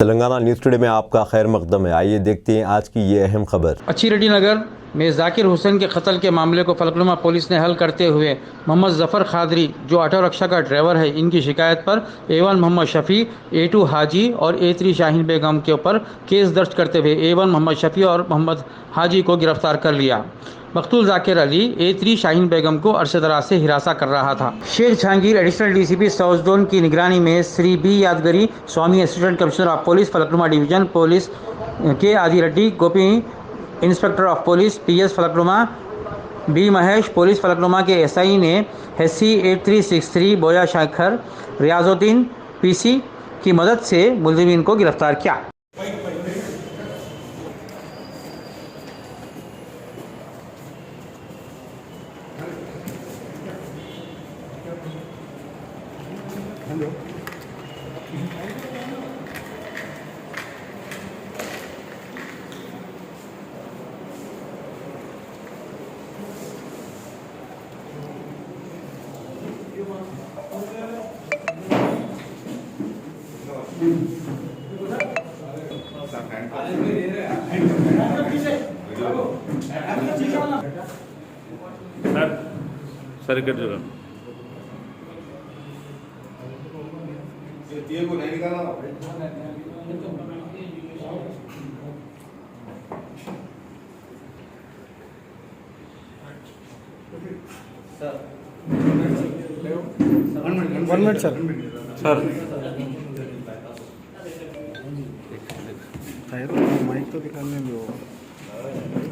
Telangana news today में आपका खैर मकदम है। आइए देखते हैं आज की ये अहम खबर। अच्छी नगर में जाकिर हुसैन के कत्ल के मामले को फलकनुमा पुलिस ने हल करते हुए मोहम्मद जफ़र खादरी जो ऑटो रिक्शा का ड्राइवर है, इनकी शिकायत पर A1 मोहम्मद शफ़ी, A2 हाजी और A3 शाहीन बेगम के ऊपर केस दर्ज करते हुए A1 मोहम्मद शफ़ी और मोहम्मद हाजी को गिरफ्तार कर लिया। मकतूल जाकिर अली A3 शाहीन बेगम को अरसे दराज से हिरासा कर रहा था। Sheikh Jahangir additional DCP south zone की निगरानी में Shri B Yadagiri Swamy assistant commissioner of police Falaknuma division police K Adi Reddy Gopi inspector of police PS Falaknuma B Mahesh police Falaknuma के SI ने HC 8363 बोया शेखर रियाजुद्दीन PC की मदद से मुलजिमीन को गिरफ्तार किया। सर कर जगह वन मिनट सर माइक तो दिखाने दो।